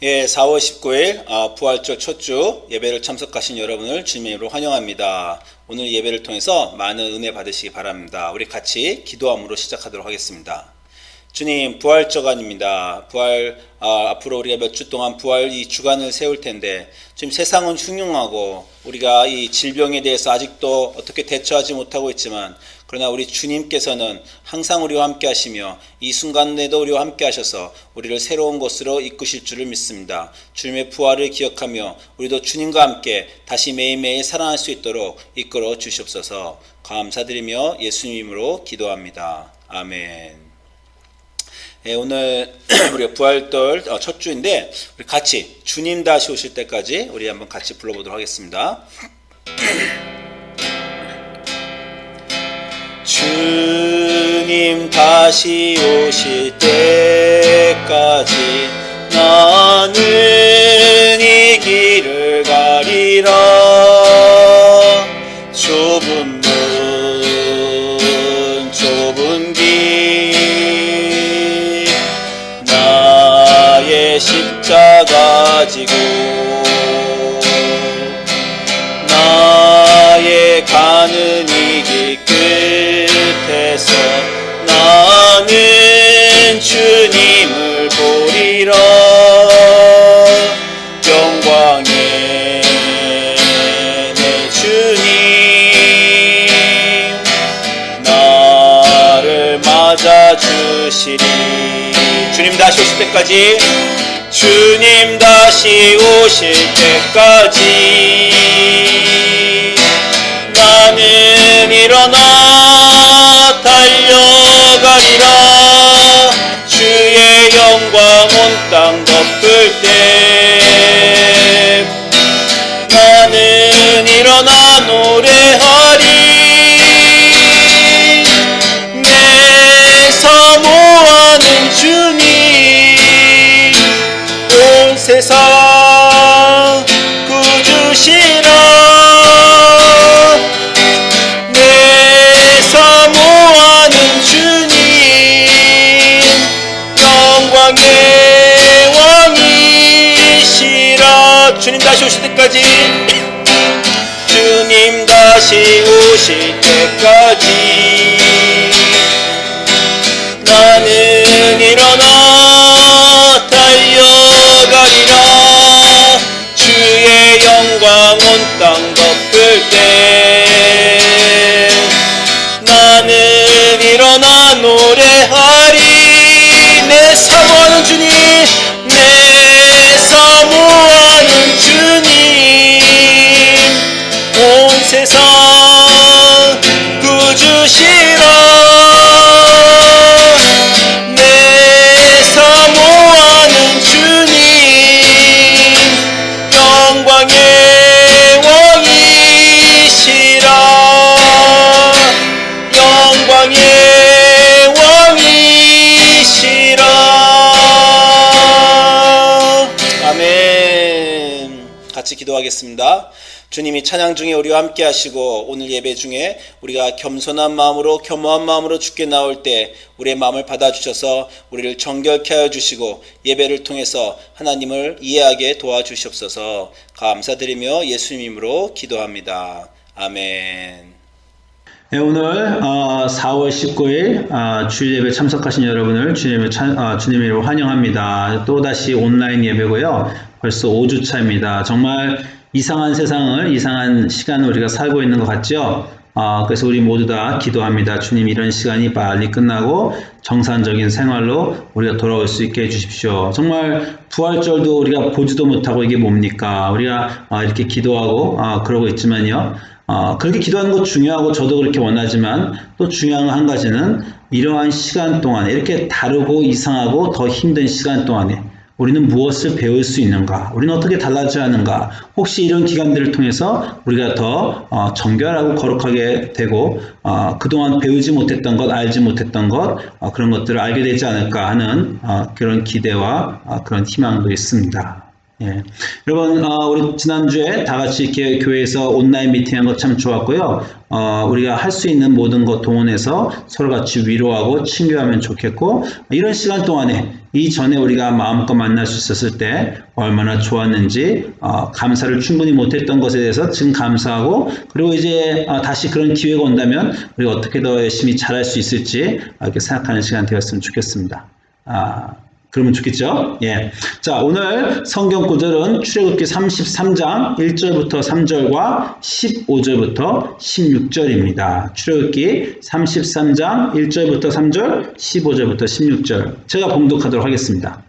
예, 4월 19일 부활절 첫 주 예배를 참석하신 여러분을 주님의 이름으로 환영합니다. 오늘 예배를 통해서 많은 은혜 받으시기 바랍니다. 우리 같이 기도함으로 시작하도록 하겠습니다. 주님, 부활 주간입니다. 앞으로 우리가 몇 주 동안 부활 이 주간을 세울 텐데, 지금 세상은 흉흉하고 우리가 이 질병에 대해서 아직도 어떻게 대처하지 못하고 있지만, 그러나 우리 주님께서는 항상 우리와 함께 하시며 이 순간에도 우리와 함께 하셔서 우리를 새로운 곳으로 이끄실 줄을 믿습니다. 주님의 부활을 기억하며 우리도 주님과 함께 다시 매일매일 살아날 수 있도록 이끌어 주시옵소서. 감사드리며 예수님 이름으로 기도합니다. 아멘. 네, 오늘 우리가 부활절 첫 주인데 우리 같이 주님 다시 오실 때까지 우리 한번 같이 불러보도록 하겠습니다. 주님 다시 오실 때까지 나는 이 길을 가리라. 좁은 문 좁은 길 나의 십자가 지고 나의 가는 이 길 끝에서 나는 주님을 보리라. 영광의 내 주님 나를 맞아주시리. 주님 다시 오실 때까지 주님 다시 오실 때까지 나는 일어나 달려가리라. 주의 영광 온 땅 덮을 때 나는 일어나 노래하리. 내 사모하는 주님 온 세상 구주시라. 사모하는 주님 영광의 왕이시라. 주님 다시 오실 때까지 주님 다시 오실 때까지 나는 일어나 달려가리라. 주의 영광 온 땅 덮을 때 나는 일어나 노래하리. 내 사모하는 주님 내 사모하는 주님 온 세상 구주시라. 내 사모하는 주님 영광의 왕이시라. 영광의 왕이시라. 아멘. 같이 기도하겠습니다. 주님이 찬양 중에 우리와 함께 하시고 오늘 예배 중에 우리가 겸손한 마음으로 겸허한 마음으로 주께 나올 때 우리의 마음을 받아주셔서 우리를 정결케 하여 주시고 예배를 통해서 하나님을 이해하게 도와주시옵소서. 감사드리며 예수님 이름으로 기도합니다. 아멘. 네, 오늘 4월 19일 주일 예배 참석하신 여러분을 주님의 이름으로 환영합니다. 또다시 온라인 예배고요. 벌써 5주차입니다. 정말 이상한 세상을, 이상한 시간을 우리가 살고 있는 것 같죠? 그래서 우리 모두 다 기도합니다. 주님, 이런 시간이 빨리 끝나고 정상적인 생활로 우리가 돌아올 수 있게 해주십시오. 정말 부활절도 우리가 보지도 못하고 이게 뭡니까? 우리가 이렇게 기도하고 그러고 있지만요. 그렇게 기도하는 것 중요하고 저도 그렇게 원하지만 또 중요한 한 가지는 이러한 시간 동안에 이렇게 다르고 이상하고 더 힘든 시간 동안에 우리는 무엇을 배울 수 있는가? 우리는 어떻게 달라져야 하는가? 혹시 이런 기간들을 통해서 우리가 더 정결하고 거룩하게 되고 그동안 배우지 못했던 것, 알지 못했던 것 그런 것들을 알게 되지 않을까 하는 그런 기대와 그런 희망도 있습니다. 예. 여러분, 우리 지난주에 다 같이 이렇게 교회에서 온라인 미팅한 거 참 좋았고요. 우리가 할 수 있는 모든 것 동원해서 서로 같이 위로하고 친교하면 좋겠고, 이런 시간 동안에 이전에 우리가 마음껏 만날 수 있었을 때 얼마나 좋았는지, 감사를 충분히 못했던 것에 대해서 지금 감사하고, 그리고 이제 다시 그런 기회가 온다면 우리가 어떻게 더 열심히 잘할 수 있을지 이렇게 생각하는 시간 되었으면 좋겠습니다. 그러면 좋겠죠? 예. 자, 오늘 성경 구절은 출애굽기 33장 1절부터 3절과 15절부터 16절입니다. 출애굽기 33장 1절부터 3절, 15절부터 16절. 제가 봉독하도록 하겠습니다.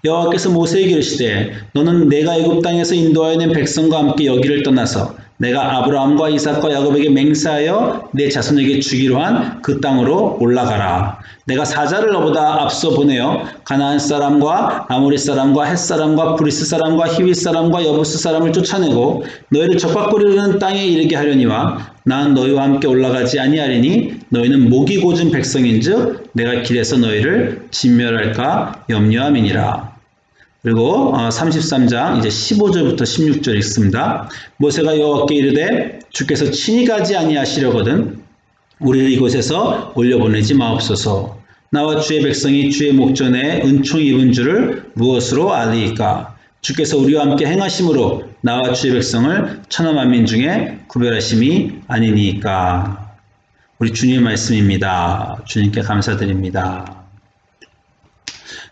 여호와께서 모세에게 이르시되 너는 내가 애굽 땅에서 인도하여 낸 백성과 함께 여기를 떠나서 내가 아브라함과 이삭과 야곱에게 맹세하여 내 자손에게 주기로 한 그 땅으로 올라가라. 내가 사자를 너보다 앞서 보내어 가나안 사람과 아모리 사람과 헷 사람과 브리스 사람과 히윗 사람과 여부스 사람을 쫓아내고 너희를 적박거리는 땅에 이르게 하려니와 난 너희와 함께 올라가지 아니하리니 너희는 목이 고진 백성인즉 내가 길에서 너희를 진멸할까 염려함이니라. 그리고 33장 이제 15절부터 16절 읽습니다. 모세가 여호와께 이르되 주께서 친히 가지 아니하시려거든 우리를 이곳에서 올려보내지 마옵소서. 나와 주의 백성이 주의 목전에 은총 입은 줄을 무엇으로 알리이까? 주께서 우리와 함께 행하심으로 나와 주의 백성을 천하 만민 중에 구별하심이 아니니까. 우리 주님의 말씀입니다. 주님께 감사드립니다.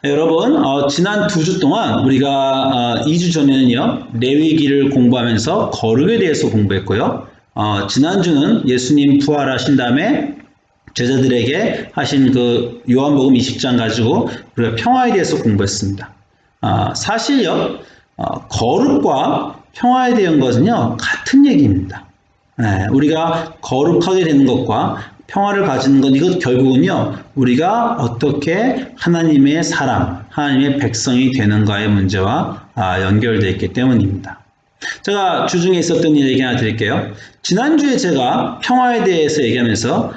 여러분, 지난 2주 동안 우리가 2주 전에는요, 레위기를 공부하면서 거룩에 대해서 공부했고요. 지난주는 예수님 부활하신 다음에 제자들에게 하신 그 요한복음 20장 가지고 우리가 평화에 대해서 공부했습니다. 사실요, 거룩과 평화에 대한 것은요, 같은 얘기입니다. 우리가 거룩하게 되는 것과 평화를 가지는 것, 이것 결국은요, 우리가 어떻게 하나님의 사람, 하나님의 백성이 되는가의 문제와 연결되어 있기 때문입니다. 제가 주중에 있었던 일 얘기 하나 드릴게요. 지난주에 제가 평화에 대해서 얘기하면서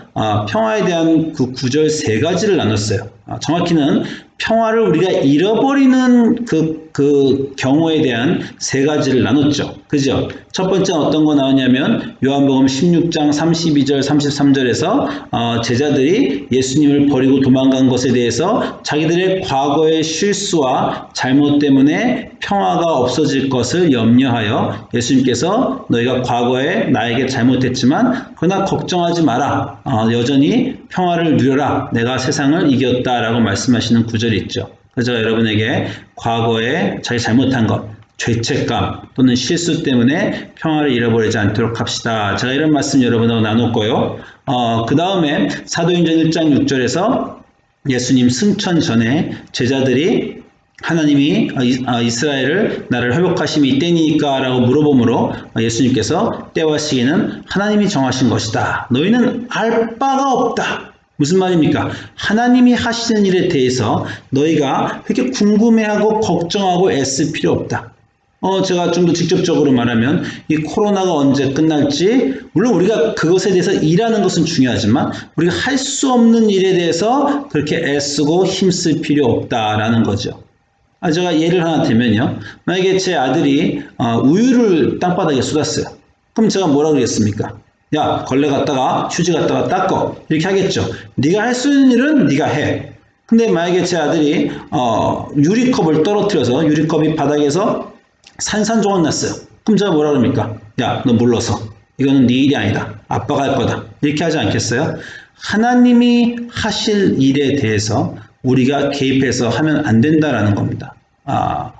평화에 대한 그 구절 3가지를 나눴어요. 정확히는 평화를 우리가 잃어버리는 그 경우에 대한 3가지를 나눴죠. 그죠? 첫 번째는 어떤 거 나오냐면 요한복음 16장 32절 33절에서 제자들이 예수님을 버리고 도망간 것에 대해서 자기들의 과거의 실수와 잘못 때문에 평화가 없어질 것을 염려하여 예수님께서 너희가 과거에 나에게 잘못했지만 그러나 걱정하지 마라. 여전히 평화를 누려라. 내가 세상을 이겼다라고 말씀하시는 구절이 있죠. 그래서 제가 여러분에게 과거에 자기 잘못한 것, 죄책감 또는 실수 때문에 평화를 잃어버리지 않도록 합시다. 제가 이런 말씀 여러분하고 나눴고요. 그 다음에 사도행전 1장 6절에서 예수님 승천 전에 제자들이 하나님이 이스라엘을 나를 회복하심이 이때니까 라고 물어보므로 예수님께서 때와 시기는 하나님이 정하신 것이다. 너희는 알 바가 없다. 무슨 말입니까? 하나님이 하시는 일에 대해서 너희가 그렇게 궁금해하고 걱정하고 애쓸 필요 없다. 제가 좀 더 직접적으로 말하면 이 코로나가 언제 끝날지, 물론 우리가 그것에 대해서 일하는 것은 중요하지만 우리가 할 수 없는 일에 대해서 그렇게 애쓰고 힘쓸 필요 없다라는 거죠. 제가 예를 하나 들면요. 만약에 제 아들이 우유를 땅바닥에 쏟았어요. 그럼 제가 뭐라 그러겠습니까? 야, 걸레 갖다가 휴지 갖다가 닦어. 이렇게 하겠죠. 네가 할 수 있는 일은 네가 해. 근데 만약에 제 아들이 유리컵을 떨어뜨려서 유리컵이 바닥에서 산산조각 났어요. 그럼 제가 뭐라 그럽니까? 야, 너 물러서. 이거는 네 일이 아니다. 아빠가 할 거다. 이렇게 하지 않겠어요? 하나님이 하실 일에 대해서 우리가 개입해서 하면 안 된다라는 겁니다.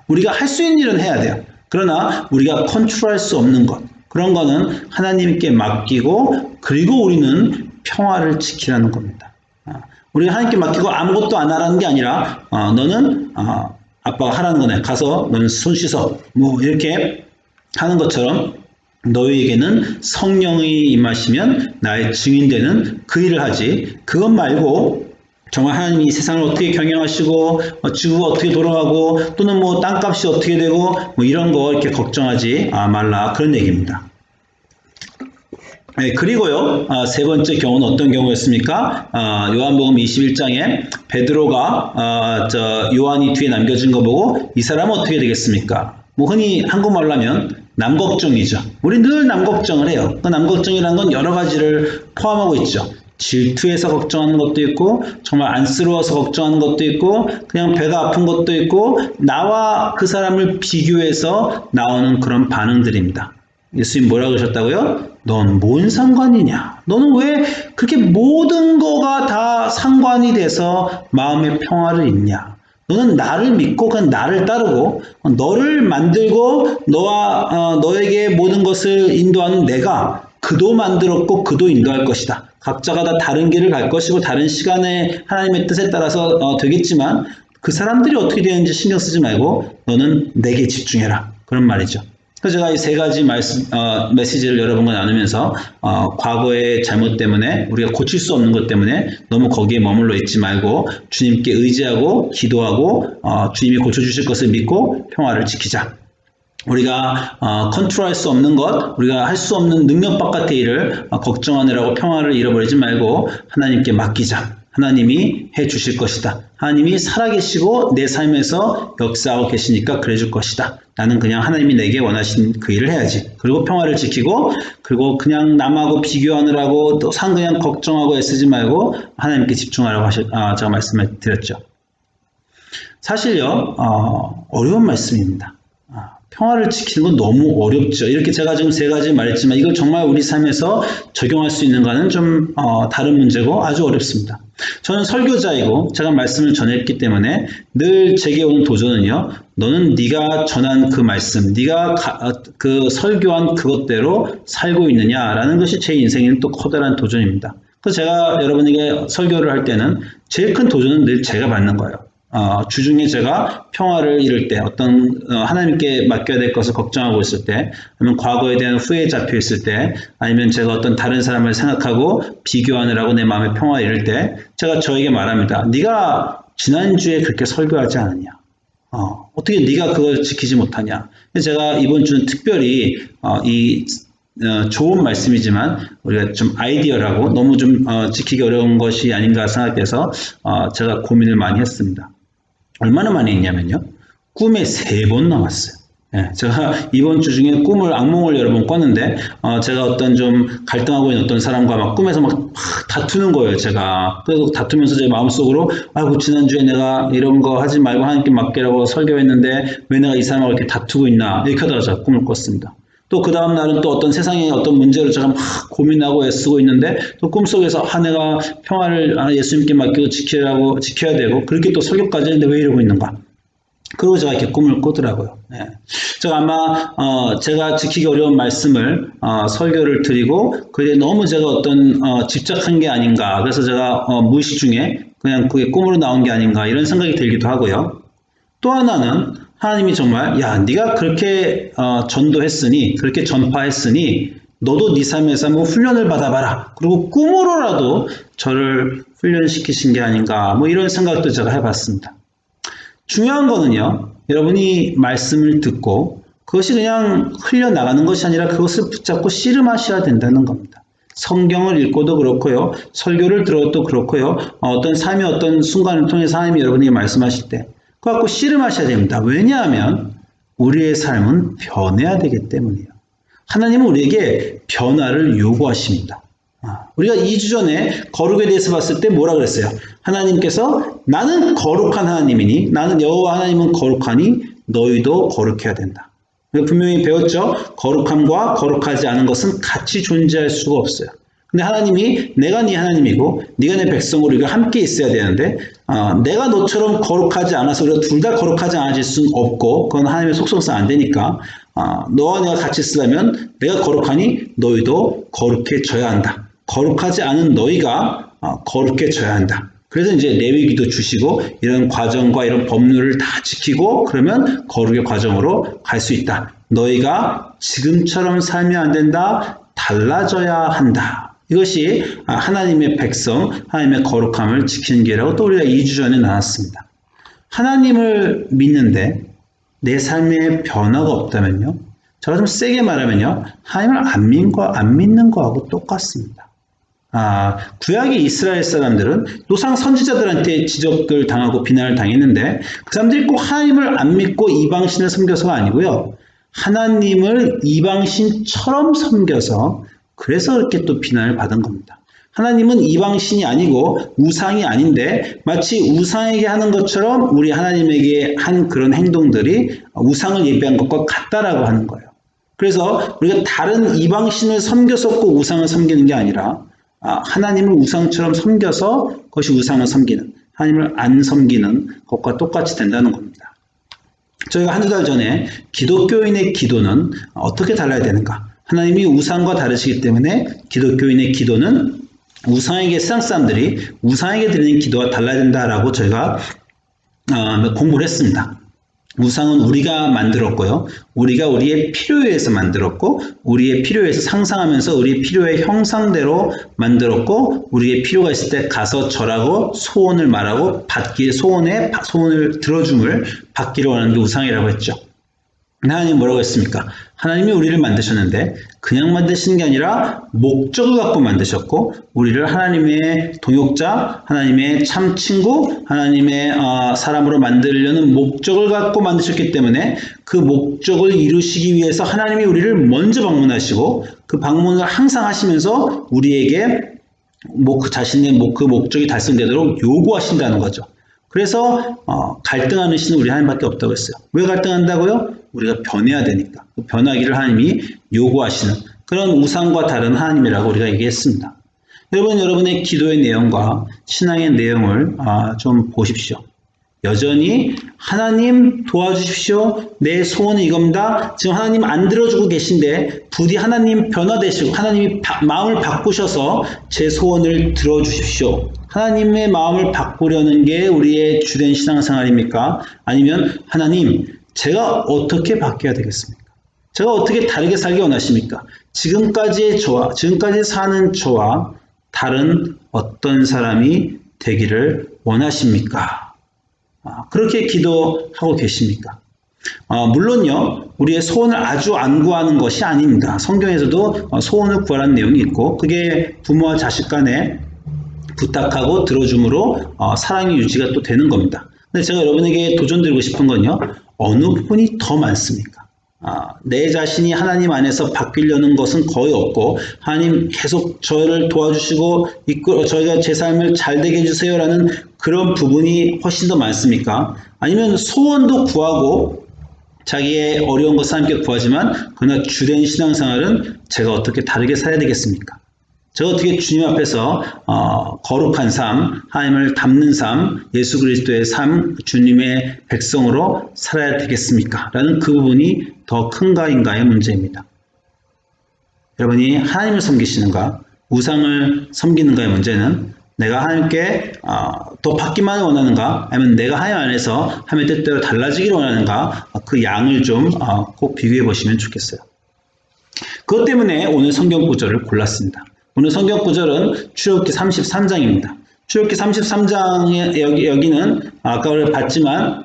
우리가 할 수 있는 일은 해야 돼요. 그러나 우리가 컨트롤할 수 없는 것, 그런 거는 하나님께 맡기고 그리고 우리는 평화를 지키라는 겁니다. 우리가 하나님께 맡기고 아무것도 안 하라는 게 아니라 너는 아빠가 하라는 거네. 가서 너는 손 씻어. 뭐 이렇게 하는 것처럼 너희에게는 성령이 임하시면 나의 증인되는 그 일을 하지. 그것 말고 정말 하나님이 이 세상을 어떻게 경영하시고 지구가 어떻게 돌아가고 또는 뭐 땅값이 어떻게 되고 뭐 이런 거 이렇게 걱정하지 말라, 그런 얘기입니다. 네, 그리고요, 세 번째 경우는 어떤 경우였습니까? 요한복음 21장에 베드로가 요한이 뒤에 남겨준 거 보고 이 사람은 어떻게 되겠습니까? 뭐 흔히 한국말로 하면 남걱정이죠. 우리 늘 남걱정을 해요. 그 남걱정이라는 건 여러 가지를 포함하고 있죠. 질투해서 걱정하는 것도 있고, 정말 안쓰러워서 걱정하는 것도 있고, 그냥 배가 아픈 것도 있고, 나와 그 사람을 비교해서 나오는 그런 반응들입니다. 예수님 뭐라고 그러셨다고요? 넌 뭔 상관이냐? 너는 왜 그렇게 모든 거가 다 상관이 돼서 마음의 평화를 잃냐? 너는 나를 믿고 그냥 나를 따르고 너를 만들고 너에게 모든 것을 인도하는 내가 그도 만들었고 그도 인도할 것이다. 각자가 다 다른 길을 갈 것이고 다른 시간에 하나님의 뜻에 따라서 되겠지만 그 사람들이 어떻게 되는지 신경 쓰지 말고 너는 내게 집중해라. 그런 말이죠. 그래서 제가 이 세 가지 메시지를 여러분과 나누면서 과거의 잘못 때문에 우리가 고칠 수 없는 것 때문에 너무 거기에 머물러 있지 말고 주님께 의지하고 기도하고 주님이 고쳐주실 것을 믿고 평화를 지키자. 우리가 컨트롤할 수 없는 것, 우리가 할 수 없는 능력 바깥의 일을 걱정하느라고 평화를 잃어버리지 말고 하나님께 맡기자. 하나님이 해 주실 것이다. 하나님이 살아계시고 내 삶에서 역사하고 계시니까 그래 줄 것이다. 나는 그냥 하나님이 내게 원하신 그 일을 해야지. 그리고 평화를 지키고 그리고 그냥 남하고 비교하느라고 또 그냥 걱정하고 애쓰지 말고 하나님께 집중하라고 제가 말씀을 드렸죠. 사실요, 어려운 말씀입니다. 평화를 지키는 건 너무 어렵죠. 이렇게 제가 지금 세 가지 말했지만 이걸 정말 우리 삶에서 적용할 수 있는가는 좀 다른 문제고 아주 어렵습니다. 저는 설교자이고 제가 말씀을 전했기 때문에 늘 제게 오는 도전은요. 너는 네가 전한 그 말씀, 네가 그 설교한 그것대로 살고 있느냐라는 것이 제 인생에는 또 커다란 도전입니다. 그래서 제가 여러분에게 설교를 할 때는 제일 큰 도전은 늘 제가 받는 거예요. 주중에 제가 평화를 잃을 때, 하나님께 맡겨야 될 것을 걱정하고 있을 때, 아니면 과거에 대한 후회에 잡혀 있을 때, 아니면 제가 어떤 다른 사람을 생각하고 비교하느라고 내 마음의 평화를 잃을 때, 제가 저에게 말합니다. 네가 지난주에 그렇게 설교하지 않았냐? 어떻게 네가 그걸 지키지 못하냐? 제가 이번 주는 특별히, 좋은 말씀이지만 우리가 좀 아이디어라고 너무 좀 지키기 어려운 것이 아닌가 생각해서 제가 고민을 많이 했습니다. 얼마나 많이 했냐면요. 꿈에 3번 나왔어요. 예, 제가 이번 주 중에 악몽을 여러 번 꿨는데, 제가 어떤 좀 갈등하고 있는 어떤 사람과 막 꿈에서 막 다투는 거예요, 제가. 그래서 다투면서 제 마음속으로, 아이고, 지난주에 내가 이런 거 하지 말고 하나님께 맡기라고 설교했는데, 왜 내가 이 사람하고 이렇게 다투고 있나, 이렇게 하다가 제가 꿈을 꿨습니다. 또 그 다음 날은 또 어떤 세상의 어떤 문제를 제가 막 고민하고 애쓰고 있는데 또 꿈속에서 내가 평화를 예수님께 맡기고 지켜야 되고 그렇게 또 설교까지 했는데 왜 이러고 있는가? 그리고 제가 이렇게 꿈을 꾸더라고요. 예. 제가 아마 제가 지키기 어려운 말씀을 설교를 드리고 그게 너무 제가 어떤 집착한 게 아닌가. 그래서 제가 무의식 중에 그냥 그게 꿈으로 나온 게 아닌가 이런 생각이 들기도 하고요. 또 하나는 하나님이 정말 네가 그렇게 전도했으니 그렇게 전파했으니 너도 네 삶에서 한번 훈련을 받아봐라. 그리고 꿈으로라도 저를 훈련시키신 게 아닌가 뭐 이런 생각도 제가 해봤습니다. 중요한 거는요. 여러분이 말씀을 듣고 그것이 그냥 흘려나가는 것이 아니라 그것을 붙잡고 씨름하셔야 된다는 겁니다. 성경을 읽고도 그렇고요. 설교를 들어도 그렇고요. 어떤 삶의 어떤 순간을 통해서 하나님이 여러분에게 말씀하실 때 그거 갖고 씨름하셔야 됩니다. 왜냐하면 우리의 삶은 변해야 되기 때문이에요. 하나님은 우리에게 변화를 요구하십니다. 우리가 2주 전에 거룩에 대해서 봤을 때 뭐라 그랬어요? 하나님께서 나는 거룩한 하나님이니 나는 여호와 하나님은 거룩하니 너희도 거룩해야 된다. 분명히 배웠죠? 거룩함과 거룩하지 않은 것은 같이 존재할 수가 없어요. 근데 하나님이 내가 네 하나님이고 네가 내 백성으로 우리가 함께 있어야 되는데 내가 너처럼 거룩하지 않아서 우리가 둘 다 거룩하지 않아질 수는 없고 그건 하나님의 속성상 안 되니까 너와 내가 같이 쓰려면 내가 거룩하니 너희도 거룩해져야 한다. 거룩하지 않은 너희가 거룩해져야 한다. 그래서 이제 레위기도 주시고 이런 과정과 이런 법률을 다 지키고 그러면 거룩의 과정으로 갈 수 있다. 너희가 지금처럼 살면 안 된다. 달라져야 한다. 이것이 하나님의 백성, 하나님의 거룩함을 지키는 길이라고 또 우리가 2주 전에 나눴습니다. 하나님을 믿는데 내 삶에 변화가 없다면요. 제가 좀 세게 말하면요. 하나님을 안 믿는 거하고 똑같습니다. 구약의 이스라엘 사람들은 노상 선지자들한테 지적을 당하고 비난을 당했는데 그 사람들이 꼭 하나님을 안 믿고 이방신을 섬겨서가 아니고요. 하나님을 이방신처럼 섬겨서 그래서 이렇게 또 비난을 받은 겁니다. 하나님은 이방신이 아니고 우상이 아닌데 마치 우상에게 하는 것처럼 우리 하나님에게 한 그런 행동들이 우상을 예배한 것과 같다라고 하는 거예요. 그래서 우리가 다른 이방신을 섬겨서 꼭 우상을 섬기는 게 아니라 하나님을 우상처럼 섬겨서 그것이 우상을 섬기는, 하나님을 안 섬기는 것과 똑같이 된다는 겁니다. 저희가 한두 달 전에 기독교인의 기도는 어떻게 달라야 되는가? 하나님이 우상과 다르시기 때문에 기독교인의 기도는 우상에게 세상 사람들이 우상에게 드리는 기도와 달라야 된다라고 저희가 공부를 했습니다. 우상은 우리가 만들었고요. 우리가 우리의 필요에 의해서 만들었고 우리의 필요에 의해서 상상하면서 우리의 필요의 형상대로 만들었고 우리의 필요가 있을 때 가서 절하고 소원을 말하고 소원을 들어줌을 받기를 원하는 게 우상이라고 했죠. 하나님 뭐라고 했습니까? 하나님이 우리를 만드셨는데 그냥 만드시는 게 아니라 목적을 갖고 만드셨고 우리를 하나님의 동역자, 하나님의 참 친구, 하나님의 사람으로 만들려는 목적을 갖고 만드셨기 때문에 그 목적을 이루시기 위해서 하나님이 우리를 먼저 방문하시고 그 방문을 항상 하시면서 우리에게 그 자신의 그 목적이 달성되도록 요구하신다는 거죠. 그래서 갈등하는 신은 우리 하나님밖에 없다고 했어요. 왜 갈등한다고요? 우리가 변해야 되니까. 그 변하기를 하나님이 요구하시는 그런 우상과 다른 하나님이라고 우리가 얘기했습니다. 여러분의 기도의 내용과 신앙의 내용을 좀 보십시오. 여전히 하나님 도와주십시오. 내 소원은 이겁니다. 지금 하나님 안 들어주고 계신데 부디 하나님 변화되시고 하나님이 마음을 바꾸셔서 제 소원을 들어주십시오. 하나님의 마음을 바꾸려는 게 우리의 주된 신앙생활입니까? 아니면 하나님 제가 어떻게 바뀌어야 되겠습니까? 제가 어떻게 다르게 살기 원하십니까? 지금까지 사는 저와 다른 어떤 사람이 되기를 원하십니까? 그렇게 기도하고 계십니까? 물론요, 우리의 소원을 아주 안 구하는 것이 아닙니다. 성경에서도 소원을 구하라는 내용이 있고, 그게 부모와 자식 간에 부탁하고 들어줌으로 사랑의 유지가 또 되는 겁니다. 근데 제가 여러분에게 도전드리고 싶은 건요, 어느 부분이 더 많습니까? 내 자신이 하나님 안에서 바뀌려는 것은 거의 없고 하나님 계속 저를 도와주시고 저희가 제 삶을 잘 되게 해주세요라는 그런 부분이 훨씬 더 많습니까? 아니면 소원도 구하고 자기의 어려운 것을 함께 구하지만 그러나 주된 신앙생활은 제가 어떻게 다르게 살아야 되겠습니까? 제가 어떻게 주님 앞에서 거룩한 삶, 하나님을 닮는 삶, 예수 그리스도의 삶, 주님의 백성으로 살아야 되겠습니까? 라는 그 부분이 더 큰가인가의 문제입니다. 여러분이 하나님을 섬기시는가, 우상을 섬기는가의 문제는 내가 하나님께 더 받기만을 원하는가, 아니면 내가 하나님 안에서 하나님의 뜻대로 달라지기를 원하는가, 그 양을 좀 꼭 비교해 보시면 좋겠어요. 그것 때문에 오늘 성경 구절을 골랐습니다. 오늘 성경 구절은 출애굽기 33장입니다. 출애굽기 33장에 여기는 아까 우리가 봤지만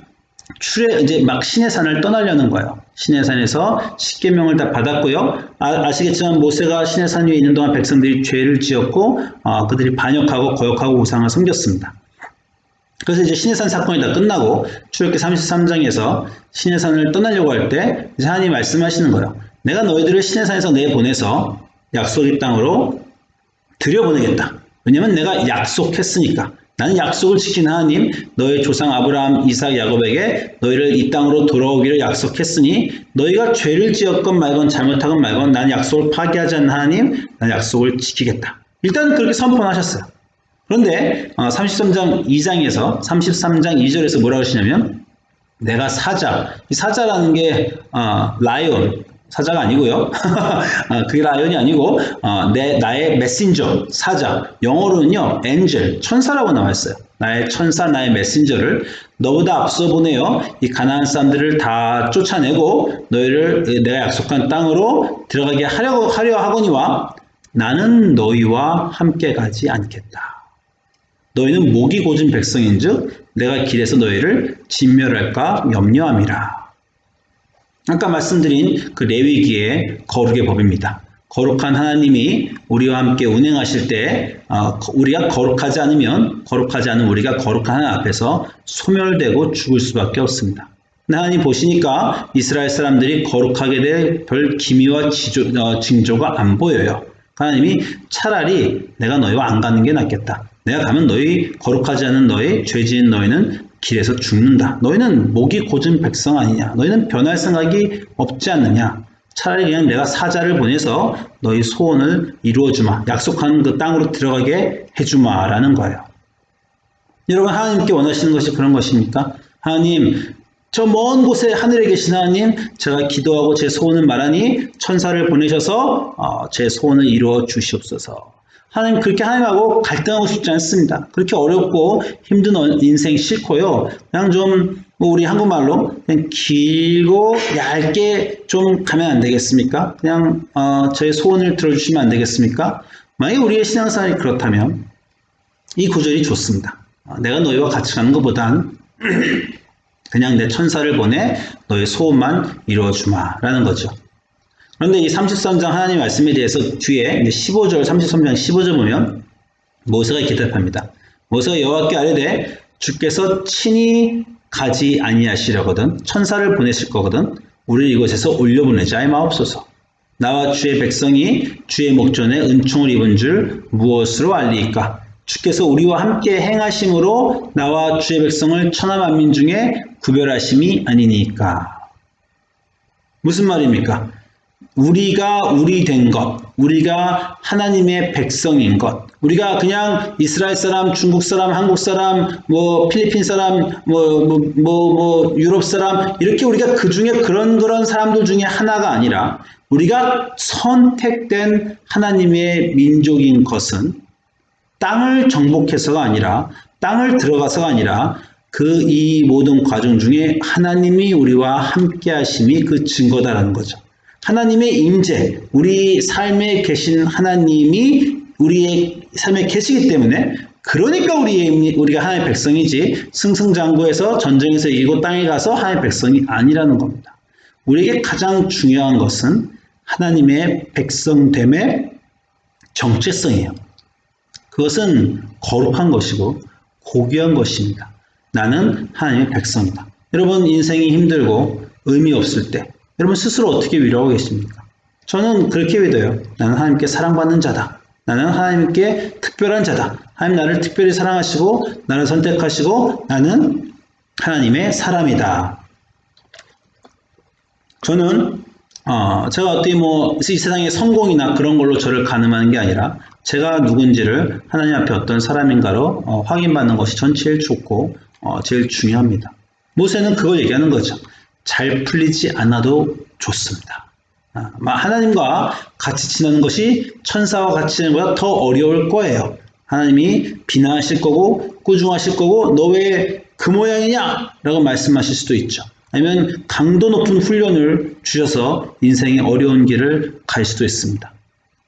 이제 막 시내산을 떠나려는 거예요. 시내산에서 십계명을 다 받았고요. 아시겠지만 모세가 시내산 위에 있는 동안 백성들이 죄를 지었고 그들이 반역하고 거역하고 우상을 섬겼습니다. 그래서 이제 시내산 사건이 다 끝나고 출애굽기 33장에서 시내산을 떠나려고 할 때 이제 하나님이 말씀하시는 거예요. 내가 너희들을 시내산에서 내보내서 약속의 땅으로 들여보내겠다. 왜냐면 내가 약속했으니까. 나는 약속을 지킨 하나님, 너의 조상 아브라함, 이삭, 야곱에게 너희를 이 땅으로 돌아오기를 약속했으니 너희가 죄를 지었건 말건 잘못하건 말건 나는 약속을 파기하지 않는 하나님, 나는 약속을 지키겠다. 일단 그렇게 선포하셨어요. 그런데 33장 2장에서 33장 2절에서 뭐라고 하시냐면 내가 이 사자라는 게 라이온, 사자가 아니고요. 그게 라이언이 아니고 나의 메신저, 사자. 영어로는요. 엔젤, 천사라고 나와 있어요. 나의 천사, 나의 메신저를 너보다 앞서 보내어 이 가나안 사람들을 다 쫓아내고 너희를 내가 약속한 땅으로 들어가게 하려 하거니와 나는 너희와 함께 가지 않겠다. 너희는 목이 고진 백성인즉 내가 길에서 너희를 진멸할까 염려함이라. 아까 말씀드린 그 레위기의 거룩의 법입니다. 거룩한 하나님이 우리와 함께 운행하실 때 우리가 거룩하지 않으면 거룩하지 않은 우리가 거룩한 하나님 앞에서 소멸되고 죽을 수밖에 없습니다. 하나님 보시니까 이스라엘 사람들이 거룩하게 될 별 기미와 징조가 안 보여요. 하나님이 차라리 내가 너희와 안 가는 게 낫겠다. 내가 가면 너희 거룩하지 않은 너희 죄 지은 너희는 길에서 죽는다. 너희는 목이 고진 백성 아니냐. 너희는 변할 생각이 없지 않느냐. 차라리 그냥 내가 사자를 보내서 너희 소원을 이루어주마. 약속한 그 땅으로 들어가게 해주마. 라는 거예요. 여러분 하나님께 원하시는 것이 그런 것입니까? 하나님 저 먼 곳에 하늘에 계신 하나님 제가 기도하고 제 소원을 말하니 천사를 보내셔서 제 소원을 이루어 주시옵소서. 하나님 그렇게 하나님하고 갈등하고 싶지 않습니다. 그렇게 어렵고 힘든 인생 싫고요. 그냥 좀 우리 한국말로 그냥 길고 얇게 좀 가면 안 되겠습니까? 그냥 제 소원을 들어주시면 안 되겠습니까? 만약에 우리의 신앙생활이 그렇다면 이 구절이 좋습니다. 내가 너희와 같이 가는 것보단 그냥 내 천사를 보내 너의 소원만 이루어주마 라는 거죠. 그런데 이 33장 하나님 말씀에 대해서 뒤에 15절 33장 15절 보면 모세가 이렇게 대답합니다. 모세가 여호와께 아뢰되 주께서 친히 가지 아니하시려거든 천사를 보내실 거거든 우리를 이곳에서 올려보내자 마옵소서. 나와 주의 백성이 주의 목전에 은총을 입은 줄 무엇으로 알리이까? 주께서 우리와 함께 행하심으로 나와 주의 백성을 천하 만민 중에 구별하심이 아니니까. 무슨 말입니까? 우리가 우리 된 것, 우리가 하나님의 백성인 것, 우리가 그냥 이스라엘 사람, 중국 사람, 한국 사람, 필리핀 사람, 유럽 사람, 이렇게 우리가 그 중에 그런 사람들 중에 하나가 아니라 우리가 선택된 하나님의 민족인 것은 땅을 정복해서가 아니라 땅을 들어가서가 아니라 이 모든 과정 중에 하나님이 우리와 함께 하심이 그 증거다라는 거죠. 하나님의 임재, 우리 삶에 계신 하나님이 우리의 삶에 계시기 때문에 그러니까 우리가 하나님의 백성이지 승승장구해서 전쟁에서 이기고 땅에 가서 하나님의 백성이 아니라는 겁니다. 우리에게 가장 중요한 것은 하나님의 백성됨의 정체성이에요. 그것은 거룩한 것이고 고귀한 것입니다. 나는 하나님의 백성이다. 여러분 인생이 힘들고 의미 없을 때 여러분 스스로 어떻게 위로하고 계십니까? 저는 그렇게 믿어요. 나는 하나님께 사랑받는 자다. 나는 하나님께 특별한 자다. 하나님 나를 특별히 사랑하시고 나를 선택하시고 나는 하나님의 사람이다. 저는 제가 어떻게 이 세상의 성공이나 그런 걸로 저를 가늠하는 게 아니라 제가 누군지를 하나님 앞에 어떤 사람인가로 확인받는 것이 전 제일 좋고 제일 중요합니다. 모세는 그걸 얘기하는 거죠. 잘 풀리지 않아도 좋습니다. 하나님과 같이 지내는 것이 천사와 같이 지내는 것보다 더 어려울 거예요. 하나님이 비난하실 거고 꾸중하실 거고 너 왜 그 모양이냐? 라고 말씀하실 수도 있죠. 아니면 강도 높은 훈련을 주셔서 인생의 어려운 길을 갈 수도 있습니다.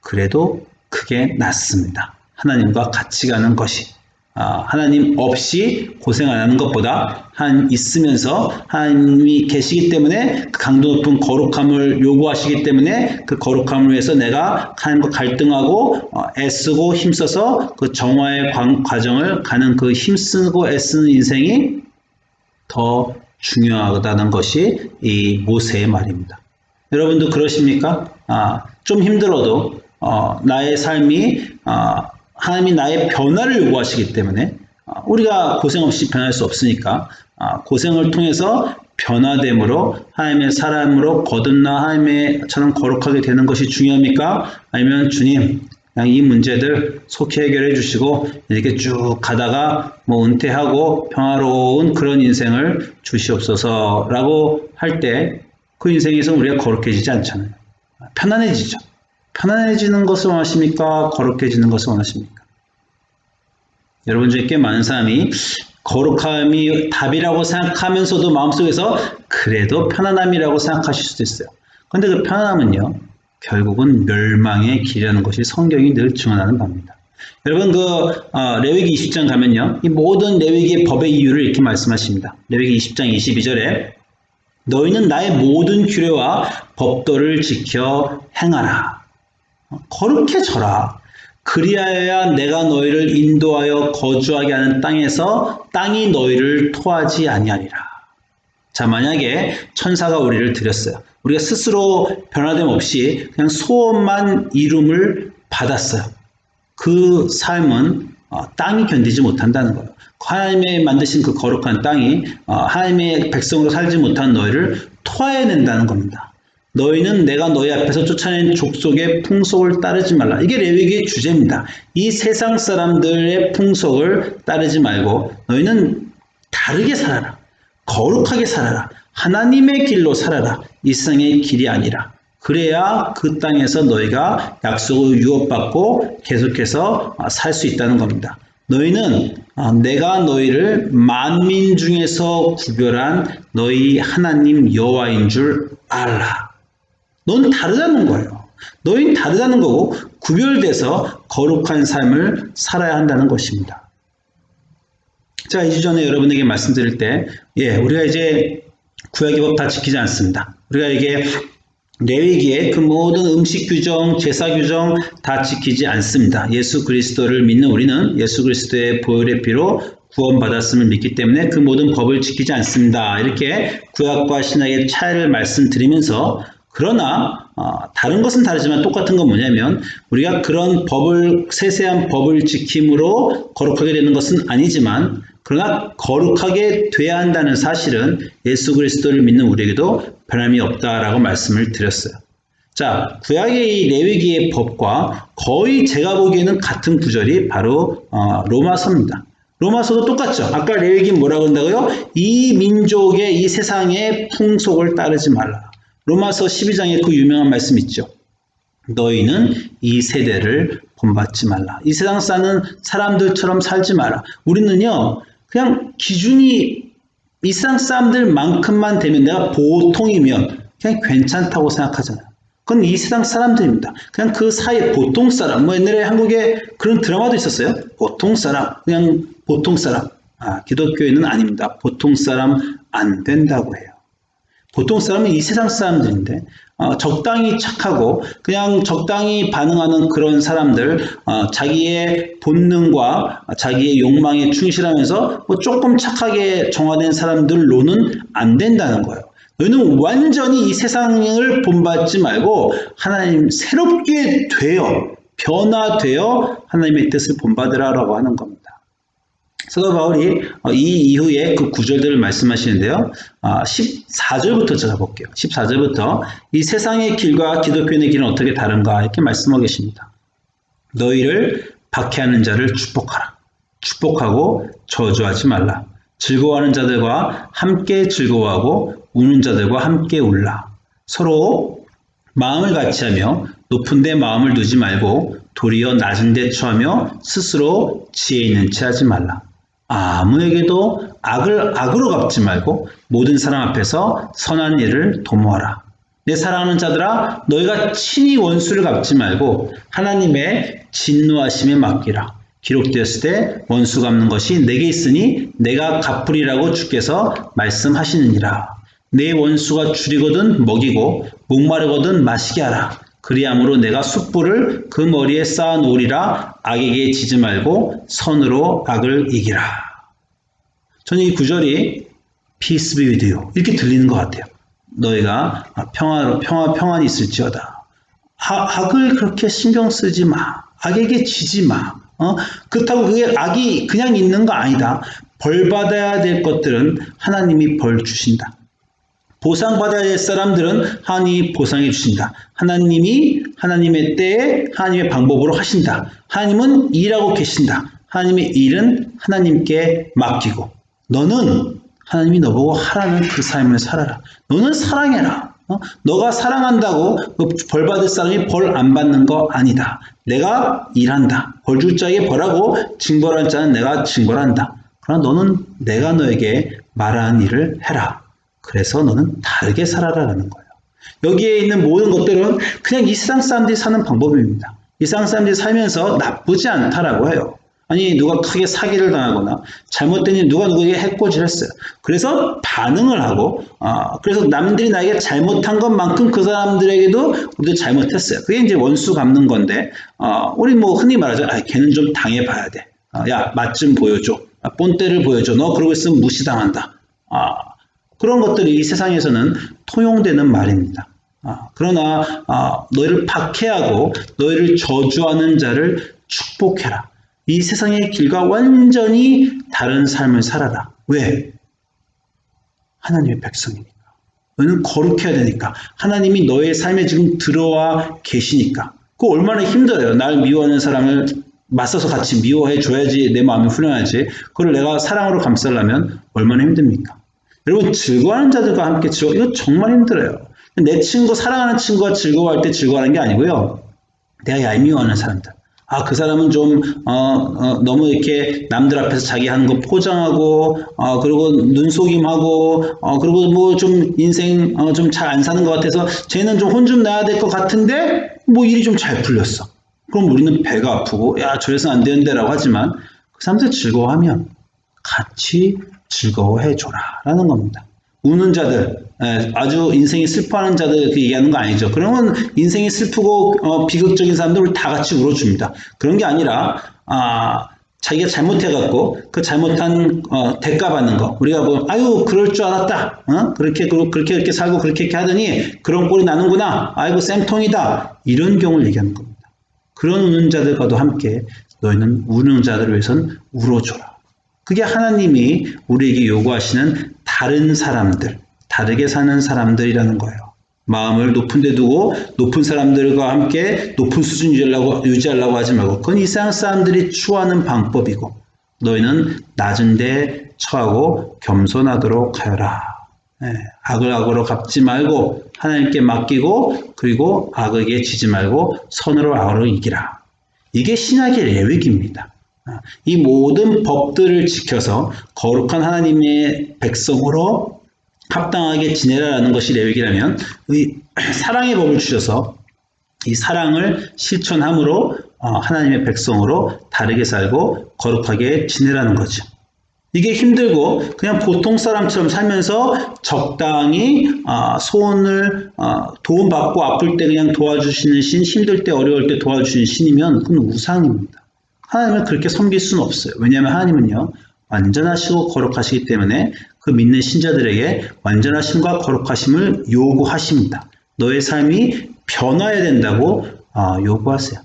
그래도 그게 낫습니다. 하나님과 같이 가는 것이. 하나님 없이 고생 안 하는 것보다 하나님 있으면서 하나님이 계시기 때문에 그 강도 높은 거룩함을 요구하시기 때문에 그 거룩함을 위해서 내가 하나님과 갈등하고 애쓰고 힘써서 그 정화의 과정을 가는 그 힘쓰고 애쓰는 인생이 더 중요하다는 것이 이 모세의 말입니다. 여러분도 그러십니까? 좀 힘들어도 나의 삶이 하나님이 나의 변화를 요구하시기 때문에 우리가 고생 없이 변할 수 없으니까 고생을 통해서 변화됨으로 하나님의 사람으로 거듭나 하나님의처럼 거룩하게 되는 것이 중요합니까? 아니면 주님 그냥 이 문제들 속히 해결해 주시고 이렇게 쭉 가다가 은퇴하고 평화로운 그런 인생을 주시옵소서라고 할 때 그 인생에서 우리가 거룩해지지 않잖아요. 편안해지죠. 편안해지는 것을 원하십니까? 거룩해지는 것을 원하십니까? 여러분 중에 꽤 많은 사람이 거룩함이 답이라고 생각하면서도 마음속에서 그래도 편안함이라고 생각하실 수도 있어요. 그런데 그 편안함은요. 결국은 멸망의 길이라는 것이 성경이 늘 증언하는 바입니다. 여러분 레위기 20장 가면요. 이 모든 레위기의 법의 이유를 이렇게 말씀하십니다. 레위기 20장 22절에 너희는 나의 모든 규례와 법도를 지켜 행하라. 거룩해 져라. 그리하여야 내가 너희를 인도하여 거주하게 하는 땅에서 땅이 너희를 토하지 아니하리라. 자, 만약에 천사가 우리를 들였어요. 우리가 스스로 변화됨 없이 그냥 소원만 이룸을 받았어요. 그 삶은 땅이 견디지 못한다는 거예요. 하나님의 만드신 그 거룩한 땅이 하나님의 백성으로 살지 못한 너희를 토해낸다는 겁니다. 너희는 내가 너희 앞에서 쫓아낸 족속의 풍속을 따르지 말라. 이게 레위기의 주제입니다. 이 세상 사람들의 풍속을 따르지 말고 너희는 다르게 살아라. 거룩하게 살아라. 하나님의 길로 살아라. 이 세상의 길이 아니라. 그래야 그 땅에서 너희가 약속을 유업받고 계속해서 살 수 있다는 겁니다. 너희는 내가 너희를 만민 중에서 구별한 너희 하나님 여호와인 줄 알라. 너는 다르다는 거예요. 너희는 다르다는 거고 구별돼서 거룩한 삶을 살아야 한다는 것입니다. 자, 2주 전에 여러분에게 말씀드릴 때, 우리가 이제 구약의 법 다 지키지 않습니다. 우리가 이게 레위기의 그 모든 음식 규정, 제사 규정 다 지키지 않습니다. 예수 그리스도를 믿는 우리는 예수 그리스도의 보혈의 피로 구원받았음을 믿기 때문에 그 모든 법을 지키지 않습니다. 이렇게 구약과 신약의 차이를 말씀드리면서 그러나 다른 것은 다르지만 똑같은 건 뭐냐면 우리가 그런 세세한 법을 지킴으로 거룩하게 되는 것은 아니지만 그러나 거룩하게 돼야 한다는 사실은 예수 그리스도를 믿는 우리에게도 변함이 없다라고 말씀을 드렸어요. 자, 구약의 이 레위기의 법과 거의 제가 보기에는 같은 구절이 바로 로마서입니다. 로마서도 똑같죠. 아까 레위기는 뭐라고 한다고요? 이 민족의 이 세상의 풍속을 따르지 말라. 로마서 12장에 그 유명한 말씀 있죠. 너희는 이 세대를 본받지 말라. 이 세상 사는 사람들처럼 살지 마라. 우리는요, 그냥 기준이 이 세상 사람들만큼만 되면 내가 보통이면 그냥 괜찮다고 생각하잖아요. 그건 이 세상 사람들입니다. 그냥 그 사이에 보통 사람, 옛날에 한국에 그런 드라마도 있었어요. 보통 사람, 그냥 보통 사람. 기독교에는 아닙니다. 보통 사람 안 된다고 해요. 보통 사람은 이 세상 사람들인데 적당히 착하고 그냥 적당히 반응하는 그런 사람들, 자기의 본능과 자기의 욕망에 충실하면서 조금 착하게 정화된 사람들로는 안 된다는 거예요. 너희는 완전히 이 세상을 본받지 말고 하나님 새롭게 변화되어 하나님의 뜻을 본받으라라고 하는 겁니다. 사도 바울이 이 이후에 그 구절들을 말씀하시는데요. 14절부터 제가 볼게요. 14절부터 이 세상의 길과 기독교인의 길은 어떻게 다른가 이렇게 말씀하고 계십니다. 너희를 박해하는 자를 축복하라. 축복하고 저주하지 말라. 즐거워하는 자들과 함께 즐거워하고 우는 자들과 함께 울라. 서로 마음을 같이하며 높은 데 마음을 두지 말고 도리어 낮은 데 처하며 스스로 지혜 있는 채 하지 말라. 아무에게도 악을 악으로 갚지 말고 모든 사람 앞에서 선한 일을 도모하라. 내 사랑하는 자들아, 너희가 친히 원수를 갚지 말고 하나님의 진노하심에 맡기라. 기록되었을 때 원수 갚는 것이 내게 있으니 내가 갚으리라고 주께서 말씀하시느니라. 내 원수가 줄이거든 먹이고 목마르거든 마시게 하라. 그리함으로 내가 숯불을 그 머리에 쌓아 놓으리라. 악에게 지지 말고 선으로 악을 이기라. 저는 이 구절이 Peace be with you 이렇게 들리는 것 같아요. 너희가 평안이 있을지어다. 악을 그렇게 신경 쓰지 마. 악에게 지지 마. 그렇다고 그게 악이 그냥 있는 거 아니다. 벌 받아야 될 것들은 하나님이 벌 주신다. 보상받아야 될 사람들은 하나님이 보상해 주신다. 하나님이 하나님의 때에 하나님의 방법으로 하신다. 하나님은 일하고 계신다. 하나님의 일은 하나님께 맡기고 너는 하나님이 너보고 하라는 그 삶을 살아라. 너는 사랑해라. 너가 사랑한다고 벌 받을 사람이 벌 안 받는 거 아니다. 내가 일한다. 벌 줄 자에게 벌하고 징벌할 자는 내가 징벌한다. 그러나 너는 내가 너에게 말하는 일을 해라. 그래서 너는 다르게 살아라라는 거예요. 여기에 있는 모든 것들은 그냥 이 세상 사람들이 사는 방법입니다. 이 세상 사람들이 살면서 나쁘지 않다라고 해요. 아니 누가 크게 사기를 당하거나 잘못된 일 누가 누구에게 해코지를 했어요. 그래서 반응을 하고 그래서 남들이 나에게 잘못한 것만큼 그 사람들에게도 우리도 잘못했어요. 그게 이제 원수 갚는 건데 우리 뭐 흔히 말하죠. 걔는 좀 당해봐야 돼. 야, 맛 좀 보여줘. 본때를 보여줘. 너 그러고 있으면 무시당한다. 그런 것들이 이 세상에서는 통용되는 말입니다. 그러나 너희를 박해하고 너희를 저주하는 자를 축복해라. 이 세상의 길과 완전히 다른 삶을 살아라. 왜? 하나님의 백성이니까. 너희는 거룩해야 되니까. 하나님이 너의 삶에 지금 들어와 계시니까. 그거 얼마나 힘들어요. 날 미워하는 사람을 맞서서 같이 미워해 줘야지 내 마음이 후련하지. 그걸 내가 사랑으로 감싸려면 얼마나 힘듭니까? 여러분 즐거워하는 자들과 함께 이거 정말 힘들어요. 내 친구 사랑하는 친구가 즐거워할 때 즐거워하는 게 아니고요. 내가 얄미워하는 사람들. 그 사람은 좀 너무 이렇게 남들 앞에서 자기 하는 거 포장하고 그리고 눈속임하고 그리고 뭐 좀 인생 좀 잘 안 사는 것 같아서 쟤는 좀 혼 좀 나야 될 것 같은데 뭐 일이 좀 잘 풀렸어. 그럼 우리는 배가 아프고 야 저래서 안 되는데라고 하지만 그 사람들 즐거워하면 같이 즐거워해 줘라 라는 겁니다. 우는 자들, 아주 인생이 슬퍼하는 자들 그 얘기하는 거 아니죠. 그러면 인생이 슬프고 비극적인 사람들 다 같이 울어줍니다. 그런 게 아니라 자기가 잘못해갖고 그 잘못한 대가 받는 거 우리가 뭐 아유 그럴 줄 알았다. 그렇게 살고 그렇게 하더니 그런 꼴이 나는구나. 아이고 쌤통이다. 이런 경우를 얘기하는 겁니다. 그런 우는 자들과도 함께 너희는 우는 자들을 위해서는 울어줘라. 그게 하나님이 우리에게 요구하시는 다른 사람들, 다르게 사는 사람들이라는 거예요. 마음을 높은 데 두고 높은 사람들과 함께 높은 수준 유지하려고 하지 말고 그건 이 세상 사람들이 추구하는 방법이고 너희는 낮은 데 처하고 겸손하도록 하여라. 악을 악으로 갚지 말고 하나님께 맡기고 그리고 악에게 지지 말고 선으로 악으로 이기라. 이게 신약의 레위기입니다. 이 모든 법들을 지켜서 거룩한 하나님의 백성으로 합당하게 지내라라는 것이 레위기라면 이 사랑의 법을 주셔서 이 사랑을 실천함으로 하나님의 백성으로 다르게 살고 거룩하게 지내라는 거죠. 이게 힘들고 그냥 보통 사람처럼 살면서 적당히 소원을 도움받고 아플 때 그냥 도와주시는 신, 힘들 때 어려울 때 도와주시는 신이면 그건 우상입니다. 하나님을 그렇게 섬길 수는 없어요. 왜냐하면 하나님은요 완전하시고 거룩하시기 때문에 그 믿는 신자들에게 완전하심과 거룩하심을 요구하십니다. 너의 삶이 변화해야 된다고 요구하세요.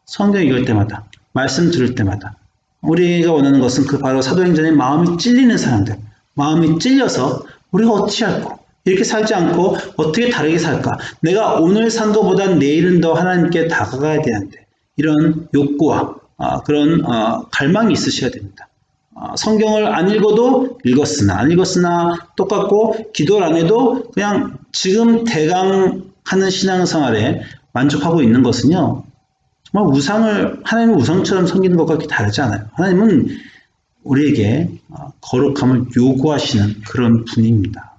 성경 읽을 때마다 말씀 들을 때마다 우리가 원하는 것은 그 바로 사도행전의 마음이 찔리는 사람들, 마음이 찔려서 우리가 어떻게 할까? 이렇게 살지 않고 어떻게 다르게 살까? 내가 오늘 산 것보다 내일은 더 하나님께 다가가야 되는데 이런 욕구와 그런 갈망이 있으셔야 됩니다. 성경을 안 읽어도 읽었으나 안 읽었으나 똑같고 기도를 안 해도 그냥 지금 대강 하는 신앙생활에 만족하고 있는 것은요. 정말 하나님을 우상처럼 섬기는 것과 그렇게 다르지 않아요. 하나님은 우리에게 거룩함을 요구하시는 그런 분입니다.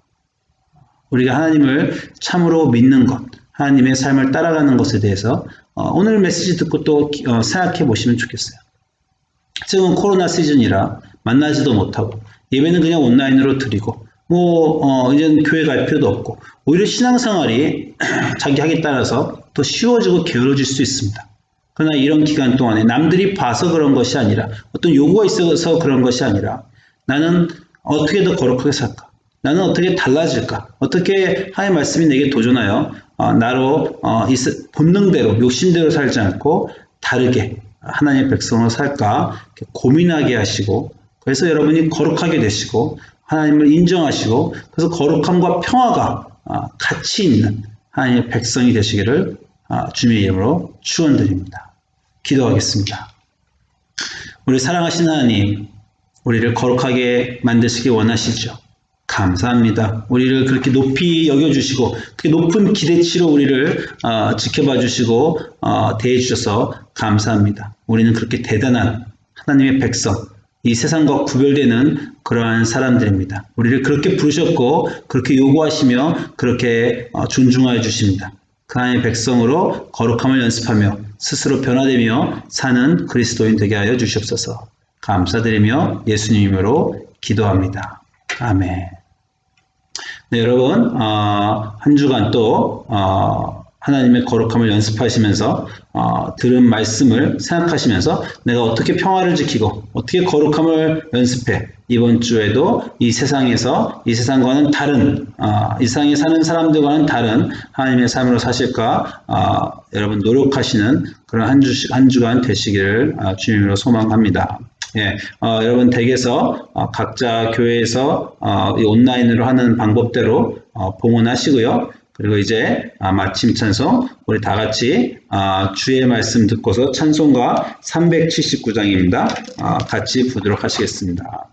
우리가 하나님을 참으로 믿는 것, 하나님의 삶을 따라가는 것에 대해서 오늘 메시지 듣고 또 생각해 보시면 좋겠어요. 지금은 코로나 시즌이라 만나지도 못하고 예배는 그냥 온라인으로 드리고 이제는 교회 갈 필요도 없고 오히려 신앙생활이 자기 학에 따라서 더 쉬워지고 게을러질 수 있습니다. 그러나 이런 기간 동안에 남들이 봐서 그런 것이 아니라 어떤 요구가 있어서 그런 것이 아니라 나는 어떻게 더 거룩하게 살까? 나는 어떻게 달라질까? 어떻게 하나님의 말씀이 내게 도전하여 나로 본능대로 욕심대로 살지 않고 다르게 하나님의 백성으로 살까 고민하게 하시고 그래서 여러분이 거룩하게 되시고 하나님을 인정하시고 그래서 거룩함과 평화가 같이 있는 하나님의 백성이 되시기를 주님의 이름으로 축원드립니다. 기도하겠습니다. 우리 사랑하신 하나님, 우리를 거룩하게 만드시기 원하시죠. 감사합니다. 우리를 그렇게 높이 여겨주시고 그렇게 높은 기대치로 우리를 지켜봐 주시고 대해 주셔서 감사합니다. 우리는 그렇게 대단한 하나님의 백성, 이 세상과 구별되는 그러한 사람들입니다. 우리를 그렇게 부르셨고 그렇게 요구하시며 그렇게 존중하여 주십니다. 그 하나님의 백성으로 거룩함을 연습하며 스스로 변화되며 사는 그리스도인 되게 하여 주시옵소서. 감사드리며 예수님 이름으로 기도합니다. 아멘. 네, 여러분, 한 주간 또 하나님의 거룩함을 연습하시면서 들은 말씀을 생각하시면서 내가 어떻게 평화를 지키고 어떻게 거룩함을 연습해 이번 주에도 이 세상과는 다른 이 세상에 사는 사람들과는 다른 하나님의 삶으로 사실까 여러분 노력하시는 그런 한 주간 되시기를 주님으로 소망합니다. 예, 여러분 댁에서 각자 교회에서 이 온라인으로 하는 방법대로 봉헌하시고요. 그리고 이제 마침 찬송 우리 다 같이 주의 말씀 듣고서 찬송가 379장입니다. 같이 부르도록 하시겠습니다.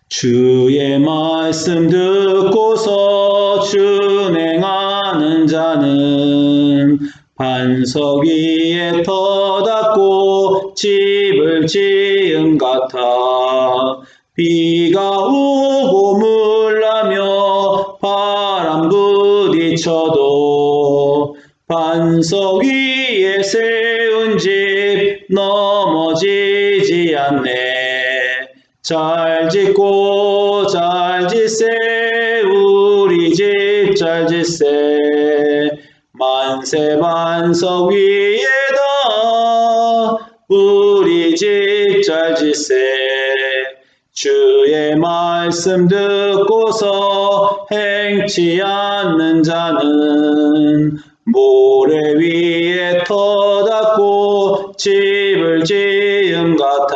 주의 말씀 듣고서 준행하는 자는 반석 위에 터닫고 집을 지은 같아 비가 오고 물나며 바람 부딪혀도 반석 위에 세운 집 넘어지지 않네. 잘 짓고 잘 짓세 우리 집 잘 짓세 만세 반석 위에다 우리 집 잘 짓세 주의 말씀 듣고서 행치 않는 자는 모래 위에 터닫고 집을 지은 같아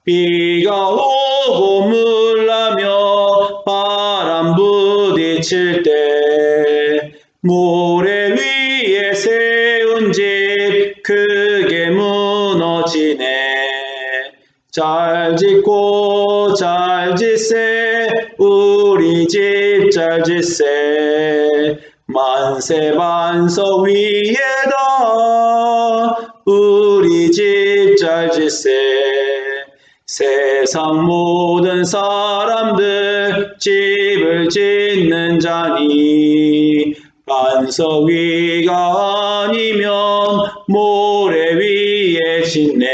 비가 오고 물나며 바람 부딪힐 때 모래 위에 세운 집 크게 무너지네. 잘 짓고 잘 짓세 우리 집 잘 짓세 만세 반석 위에다 우리 집 잘 짓세 세상 모든 사람들 집을 짓는 자니 반석 위가 아니면 모래 위에 짓네.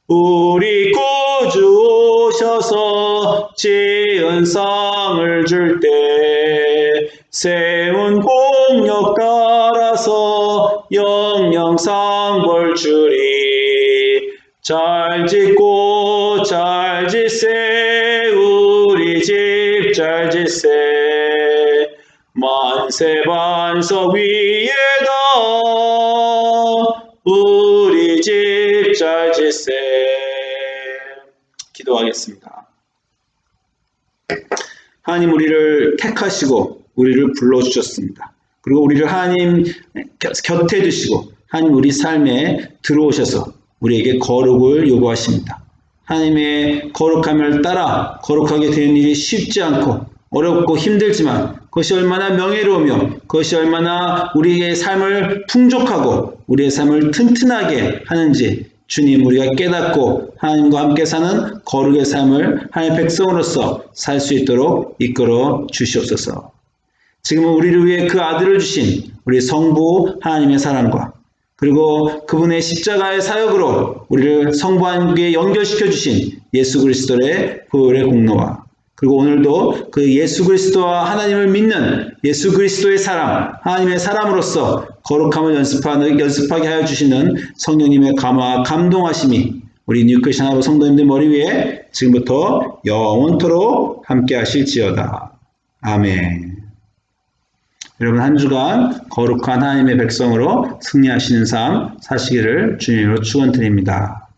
우리 구주 오셔서 지은 상을 줄 때 세운 공력 따라서 영영상 벌 주리. 잘 짓고 잘 짓세 우리 집 잘 짓세 만세 반석 위에다 우리 집 잘 짓세. 기도하겠습니다. 하나님 우리를 택하시고 우리를 불러주셨습니다. 그리고 우리를 하나님 곁에 두시고 하나님 우리 삶에 들어오셔서 우리에게 거룩을 요구하십니다. 하나님의 거룩함을 따라 거룩하게 되는 일이 쉽지 않고 어렵고 힘들지만 그것이 얼마나 명예로우며 그것이 얼마나 우리의 삶을 풍족하고 우리의 삶을 튼튼하게 하는지 주님 우리가 깨닫고 하나님과 함께 사는 거룩의 삶을 하나님의 백성으로서 살 수 있도록 이끌어 주시옵소서. 지금은 우리를 위해 그 아들을 주신 우리 성부 하나님의 사랑과 그리고 그분의 십자가의 사역으로 우리를 성부함께 연결시켜 주신 예수 그리스도의 보혈의 공로와 그리고 오늘도 그 예수 그리스도와 하나님을 믿는 예수 그리스도의 사람, 하나님의 사람으로서 거룩함을 연습하게 하여 주시는 성령님의 감화, 감동하심이 우리 뉴크리스천 하나님 성도님들 머리 위에 지금부터 영원토록 함께 하실지어다. 아멘. 여러분 한 주간 거룩한 하나님의 백성으로 승리하시는 삶 사시기를 주님으로 축원드립니다.